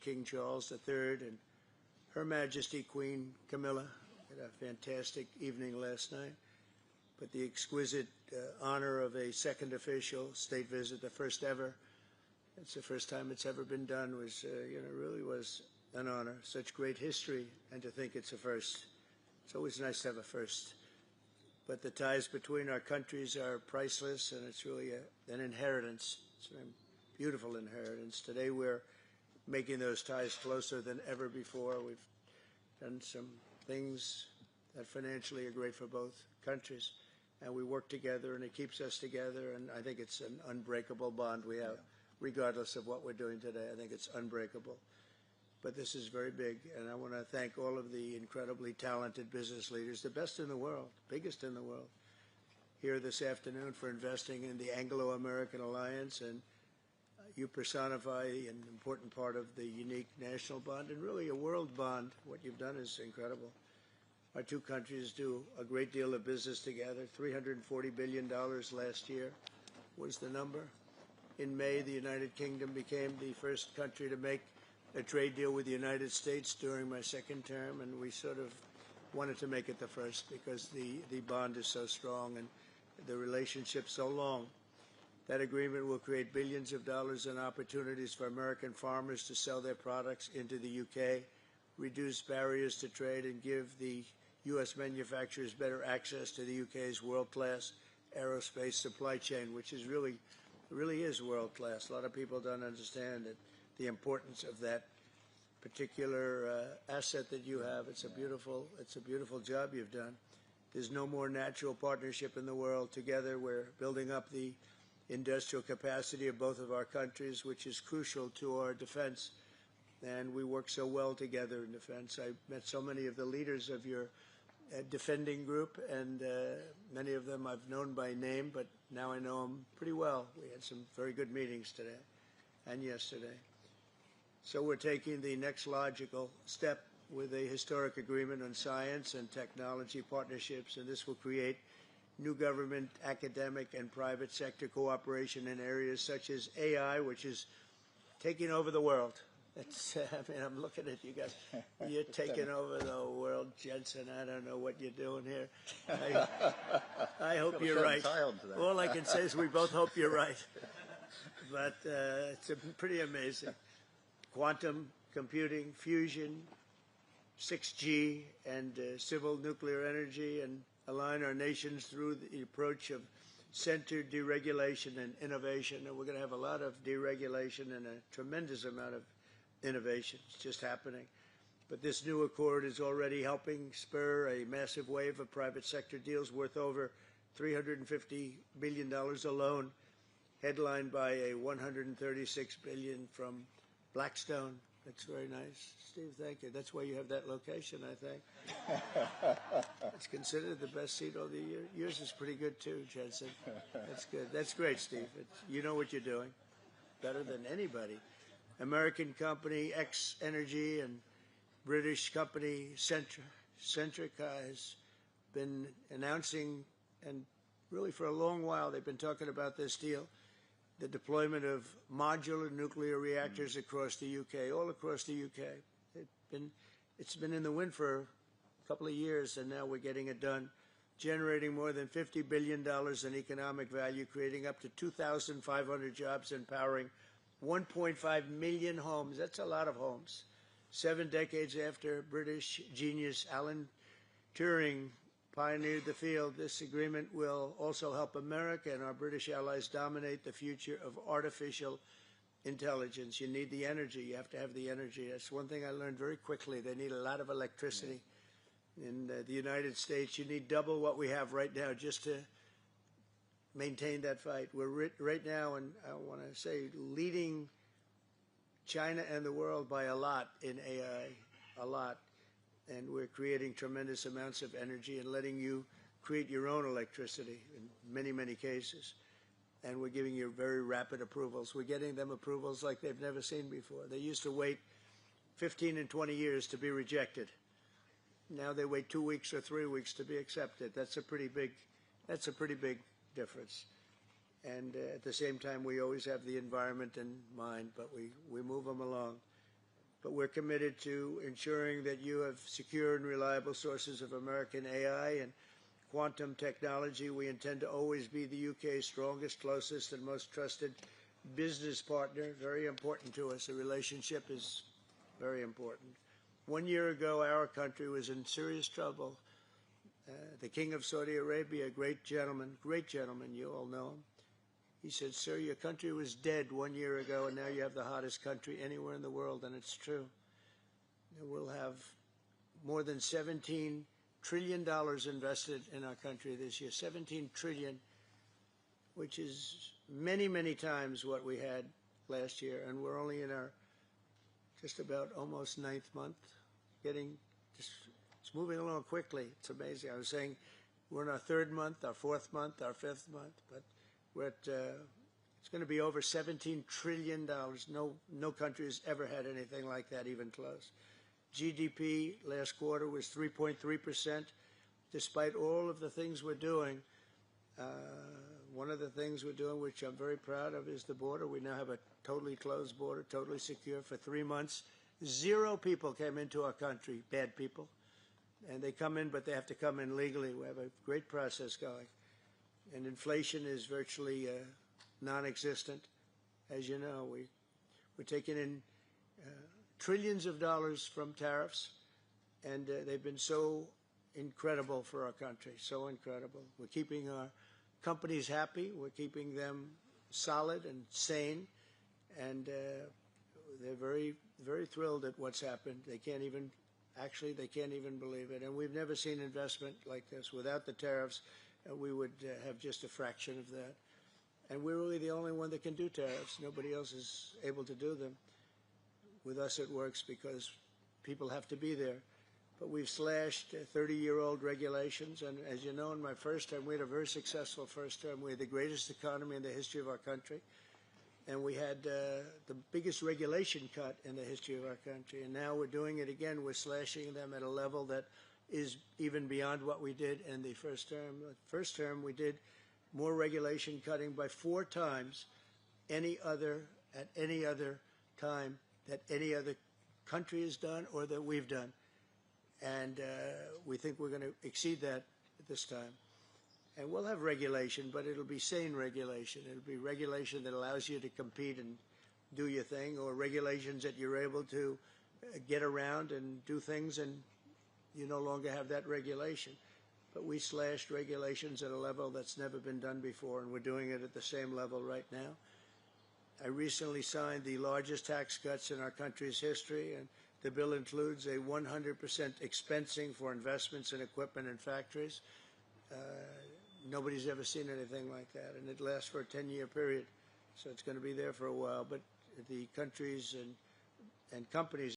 King Charles III and Her Majesty Queen Camilla. Had a fantastic evening last night. But the exquisite honor of a second official state visit, the first ever, it's the first time it's ever been done, was, really was an honor. Such great history, and to think it's a first. It's always nice to have a first. But the ties between our countries are priceless, and it's really an inheritance. It's a beautiful inheritance. Today we're making those ties closer than ever before. We've done some things that financially are great for both countries, and we work together, and it keeps us together, and I think it's an unbreakable bond we have, regardless of what we're doing today. I think it's unbreakable. But this is very big, and I want to thank all of the incredibly talented business leaders, the best in the world, biggest in the world, here this afternoon for investing in the Anglo-American Alliance, and you personify an important part of the unique national bond and really a world bond. What you've done is incredible. Our two countries do a great deal of business together. $340 billion last year was the number. In May, the United Kingdom became the first country to make a trade deal with the United States during my second term, and we sort of wanted to make it the first because the bond is so strong and the relationship so long. That agreement will create billions of dollars in opportunities for American farmers to sell their products into the UK, reduce barriers to trade, and give the U.S. manufacturers better access to the UK's world-class aerospace supply chain, which is really is world-class. A lot of people don't understand it. The importance of that particular asset that you have. It's a beautiful job you've done. There's no more natural partnership in the world. Together we're building up the industrial capacity of both of our countries, which is crucial to our defense. And we work so well together in defense. I met so many of the leaders of your defending group, and many of them I've known by name, but now I know them pretty well. We had some very good meetings today and yesterday. So we're taking the next logical step with a historic agreement on science and technology partnerships, and this will create new government, academic, and private sector cooperation in areas such as AI, which is taking over the world. I'm looking at you guys. You're taking over the world, Jensen. I don't know what you're doing here. I hope you're right. All I can say is we both hope you're right. But it's pretty amazing. Quantum computing, fusion, 6G, and civil nuclear energy, and align our nations through the approach of centered deregulation and innovation. And we're going to have a lot of deregulation and a tremendous amount of innovation. It's just happening. But this new accord is already helping spur a massive wave of private sector deals worth over $350 billion alone, headlined by a $136 billion from Blackstone. That's very nice. Steve, thank you. That's why you have that location, I think. It's considered the best seat of the year. Yours is pretty good too, Jensen. That's good. That's great, Steve. You know what you're doing better than anybody. American company X Energy and British company Centric has been announcing, and really for a long while they've been talking about this deal, the deployment of modular nuclear reactors across the UK, all across the UK. It's been in the wind for a couple of years, and now we're getting it done, generating more than $50 billion in economic value, creating up to 2,500 jobs, and powering 1.5 million homes. That's a lot of homes. 7 decades after British genius Alan Turing pioneered the field, this agreement will also help America and our British allies dominate the future of artificial intelligence. You need the energy. You have to have the energy. That's one thing I learned very quickly. They need a lot of electricity. In the United States, you need double what we have right now just to maintain that fight. We're right now, and I want to say, leading China and the world by a lot in AI, a lot. And we're creating tremendous amounts of energy and letting you create your own electricity in many, many cases. And we're giving you very rapid approvals. We're getting them approvals like they've never seen before. They used to wait 15 and 20 years to be rejected. Now they wait 2 weeks or 3 weeks to be accepted. That's a pretty big difference. And at the same time, we always have the environment in mind, but we move them along. We're committed to ensuring that you have secure and reliable sources of American AI and quantum technology. We intend to always be the UK's strongest, closest, and most trusted business partner. Very important to us. The relationship is very important. 1 year ago, our country was in serious trouble. The King of Saudi Arabia, a great gentleman, you all know him. He said, "Sir, your country was dead 1 year ago, and now you have the hottest country anywhere in the world," and it's true. We'll have more than $17 trillion invested in our country this year. 17 trillion, which is many, many times what we had last year, and we're only in our just about almost ninth month. It's moving along quickly. It's amazing. I was saying we're in our third month, our fourth month, our fifth month, but we're at, it's going to be over $17 trillion. No country has ever had anything like that, even close. GDP last quarter was 3.3%. Despite all of the things we're doing, one of the things we're doing, which I'm very proud of, is the border. We now have a totally closed border, totally secure for 3 months. 0 people came into our country, bad people. And they come in, but they have to come in legally. We have a great process going. And inflation is virtually non-existent. As you know, we're taking in trillions of dollars from tariffs, and they've been so incredible for our country, so incredible. We're keeping our companies happy. We're keeping them solid and sane, and they're very, very thrilled at what's happened. They can't even believe it. And we've never seen investment like this. Without the tariffs, we would have just a fraction of that. And we're really the only one that can do tariffs. Nobody else is able to do them. With us, it works because people have to be there. But we've slashed 30-year-old regulations. And as you know, in my first term, we had a very successful first term. We had the greatest economy in the history of our country. And we had the biggest regulation cut in the history of our country. And now we're doing it again. We're slashing them at a level that is even beyond what we did in the first term. The first term, we did more regulation cutting by 4 times at any other time that any other country has done or that we've done. And we think we're going to exceed that this time. And we'll have regulation, but it'll be sane regulation. It'll be regulation that allows you to compete and do your thing, or regulations that you're able to get around and do things and you no longer have that regulation. But we slashed regulations at a level that's never been done before, and we're doing it at the same level right now. I recently signed the largest tax cuts in our country's history, and the bill includes a 100% expensing for investments in equipment and factories. Nobody's ever seen anything like that, and it lasts for a 10-year period, so it's going to be there for a while. But the countries and companies